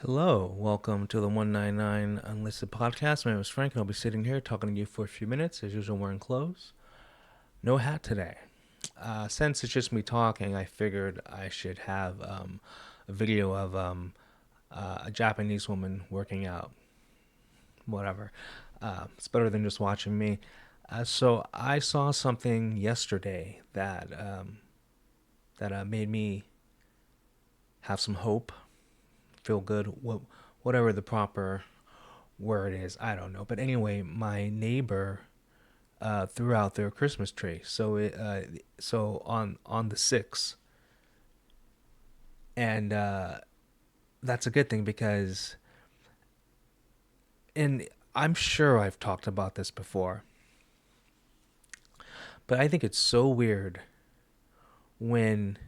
Hello, welcome to the 199 Unlisted podcast. My name is Frank, and I'll be sitting here talking to you for a few minutes. As usual, wearing clothes. No hat today. Since it's just me talking, I figured I should have a video of a Japanese woman working out. Whatever. It's better than just watching me. So I saw something yesterday that made me have some hope, feel good, whatever the proper word is. I don't know. But anyway, my neighbor threw out their Christmas tree. So on the 6th, and that's a good thing because, and I'm sure I've talked about this before, but I think it's so weird when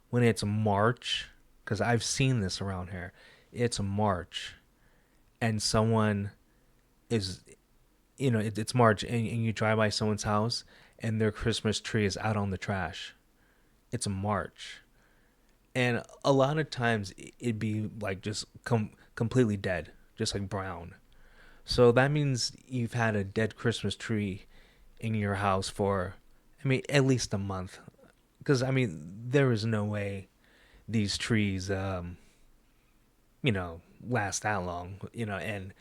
when it's March, because I've seen this around here. It's March, and someone is, it's March, and you drive by someone's house, and their Christmas tree is out on the trash. It's March, and a lot of times it'd be like just completely dead, just like brown. So that means you've had a dead Christmas tree in your house for, I mean, at least a month. Because I mean, there is no way these trees, last that long. And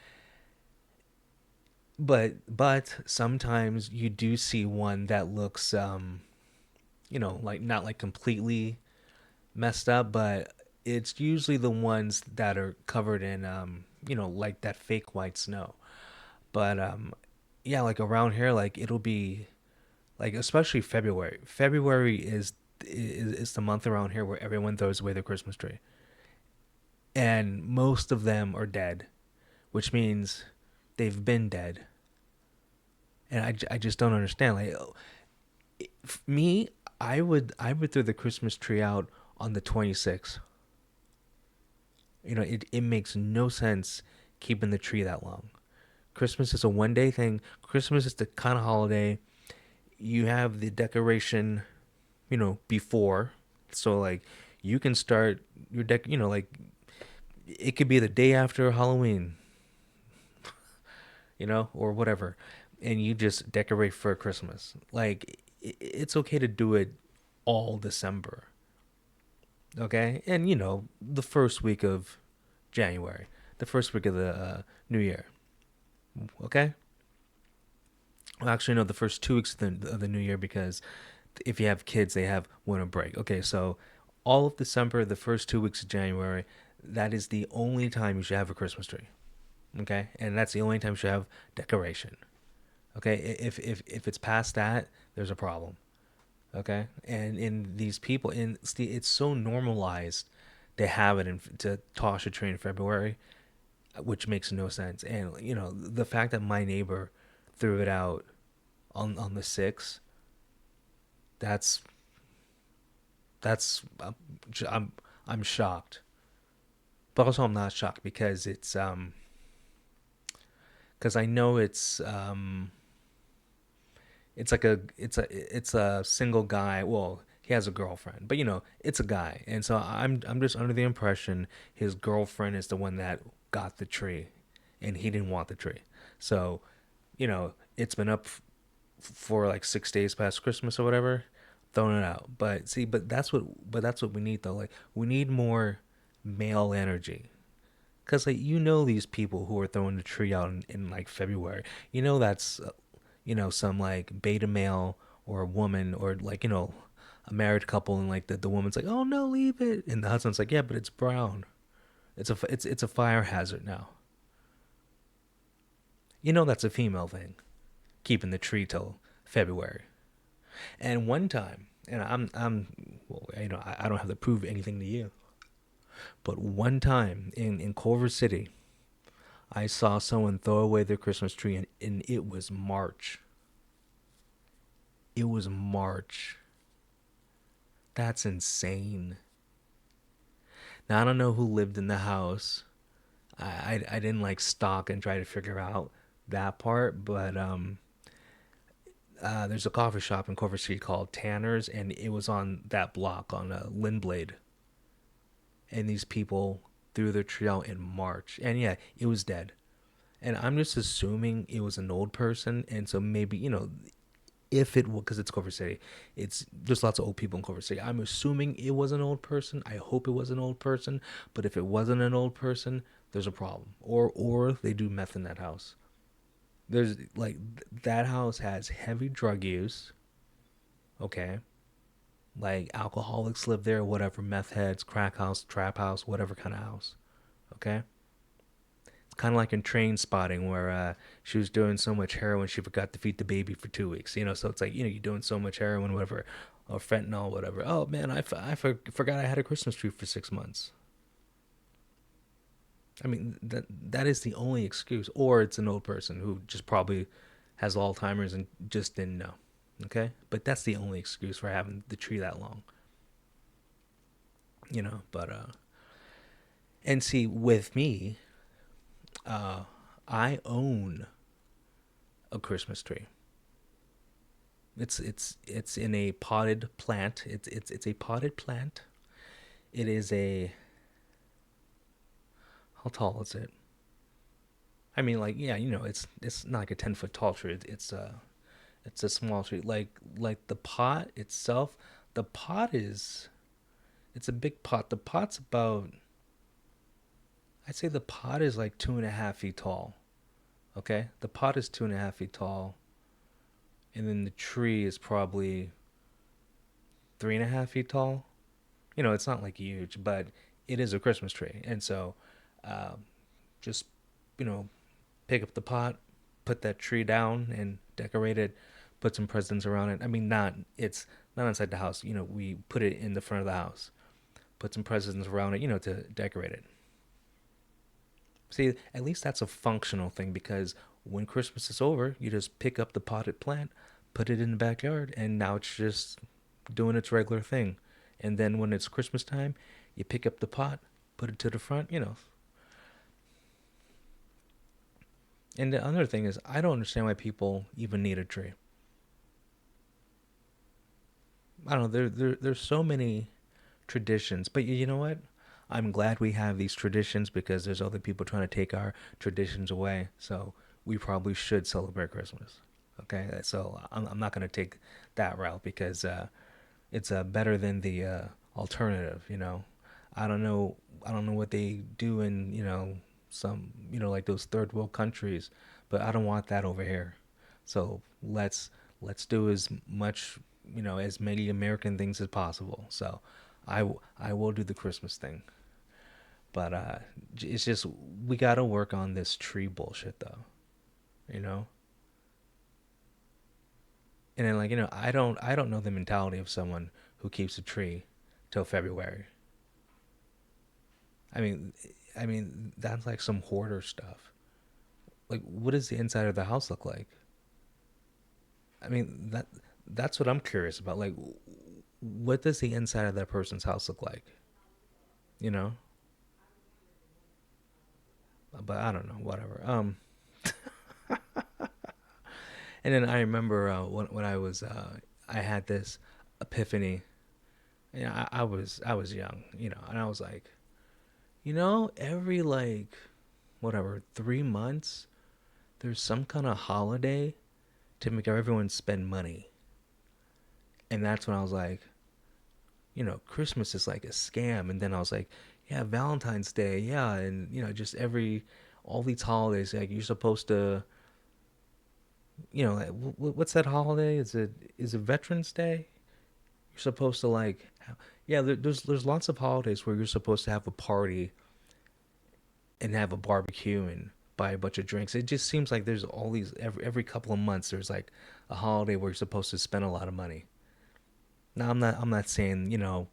but sometimes you do see one that looks, like not like completely messed up, but it's usually the ones that are covered in, like that fake white snow. But yeah, like around here, like it'll be like especially February. February is the month around here where everyone throws away their Christmas tree, and most of them are dead, which means they've been dead. And I just don't understand. Like me, I would throw the Christmas tree out on the 26th. It makes no sense keeping the tree that long. Christmas is a 1 day thing. Christmas is the kind of holiday you have the decoration, before. So like you can start your like it could be the day after Halloween, or whatever, and you just decorate for Christmas. Like it's okay to do it all December, okay? And the first week of January, the first week of the New Year, okay? Well, actually, no, the first 2 weeks of the New Year because if you have kids, they have winter break. Okay, so all of December, the first 2 weeks of January, that is the only time you should have a Christmas tree. Okay, and that's the only time you should have decoration. Okay, if it's past that, there's a problem. Okay, and in these people, it's so normalized to have it to toss a tree in February, which makes no sense. And the fact that my neighbor threw it out on the 6th, that's that's I'm I'm shocked. But also I'm not shocked because it's because I know it's a single guy. Well, he has a girlfriend, but it's a guy, and so I'm just under the impression his girlfriend is the one that got the tree, and he didn't want the tree. So, it's been up for like 6 days past Christmas or whatever, throwing it out. But see, but that's what we need though. Like we need more male energy. Cause like these people who are throwing the tree out in like February, that's some like beta male or a woman or like a married couple, and like the woman's like, oh no, leave it, and the husband's like, yeah, but it's brown, it's a fire hazard now. That's a female thing, keeping the tree till February. And one time, and I'm well, I don't have to prove anything to you, but one time in Culver City, I saw someone throw away their Christmas tree, and it was March. It was March. That's insane. Now I don't know who lived in the house. I didn't like stalk and try to figure out that part, but there's a coffee shop in Culver City called Tanner's, and it was on that block on Lindblade. And these people threw the tree out in March, and yeah, it was dead. And I'm just assuming it was an old person, and so maybe if it because it's Culver City, it's there's lots of old people in Culver City. I'm assuming it was an old person. I hope it was an old person, but if it wasn't an old person, there's a problem. Or they do meth in that house. There's like that house has heavy drug use. Okay, like alcoholics live there, whatever, meth heads, crack house, trap house, whatever kind of house. Okay, it's kind of like in Train Spotting where she was doing so much heroin she forgot to feed the baby for 2 weeks. So it's like you're doing so much heroin, whatever, or fentanyl, whatever. Oh man, forgot I had a Christmas tree for 6 months. I mean that is the only excuse, or it's an old person who just probably has Alzheimer's and just didn't know. Okay, but that's the only excuse for having the tree that long. But and see with me, uh, I own a Christmas tree. It's in a potted plant. It's a potted plant. It is a how tall is it? I mean, like yeah, it's not like a 10 foot tall tree. It's a small tree. Like the pot itself, the pot is it's a big pot. The pot's about I'd say the pot is like 2.5 feet tall. Okay, the pot is 2.5 feet tall, and then the tree is probably 3.5 feet tall. It's not like huge, but it is a Christmas tree, and so um, just you know pick up the pot, put that tree down, and decorate it. Put some presents around it. I mean, not inside the house. We put it in the front of the house. Put some presents around it. To decorate it. See, at least that's a functional thing because when Christmas is over, you just pick up the potted plant, put it in the backyard, and now it's just doing its regular thing. And then when it's Christmas time, you pick up the pot, put it to the front. And the other thing is, I don't understand why people even need a tree. I don't know. There's so many traditions, but you know what? I'm glad we have these traditions because there's other people trying to take our traditions away. So we probably should celebrate Christmas. Okay, so I'm not going to take that route because it's better than the alternative. I don't know. I don't know what they do in some like those third world countries, but I don't want that over here. So let's do as much as many American things as possible. So I will do the Christmas thing, but it's just we gotta work on this tree bullshit though. You know, and then I don't know the mentality of someone who keeps a tree till February. I mean, that's like some hoarder stuff. Like, what does the inside of the house look like? I mean, that's what I'm curious about. Like, what does the inside of that person's house look like? You know? But I don't know. Whatever. And then I remember when I had this epiphany. I was young. And I was like, every like whatever 3 months, there's some kind of holiday to make everyone spend money. And that's when I was like, Christmas is like a scam. And then I was like, yeah, Valentine's Day, yeah, and just all these holidays, like you're supposed to, like, what's that holiday? Is it Veterans Day? You're supposed to like, yeah, there's lots of holidays where you're supposed to have a party and have a barbecue and buy a bunch of drinks. It just seems like there's all these every couple of months there's like a holiday where you're supposed to spend a lot of money. Now I'm not saying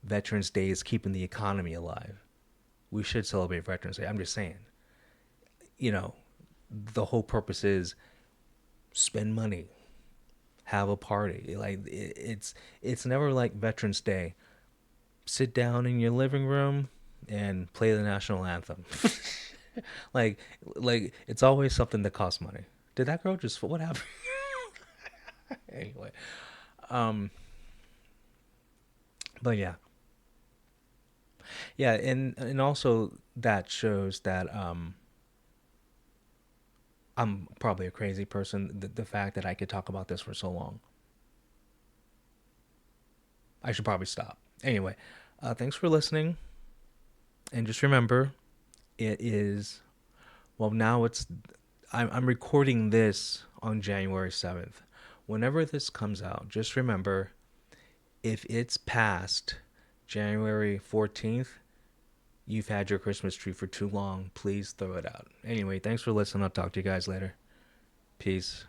Veterans Day is keeping the economy alive. We should celebrate Veterans Day. I'm just saying, you know, the whole purpose is spend money, have a party. Like it's never like Veterans Day. Sit down in your living room and play the national anthem. like like it's always something that costs money. Did that girl just what happened? Anyway, um, but yeah, Yeah, and also that shows that I'm probably a crazy person. The fact that I could talk about this for so long, I should probably stop. Anyway, thanks for listening, and just remember, it is well now. I'm recording this on January 7th. Whenever this comes out, just remember, if it's past January 14th, you've had your Christmas tree for too long. Please throw it out. Anyway, thanks for listening. I'll talk to you guys later. Peace.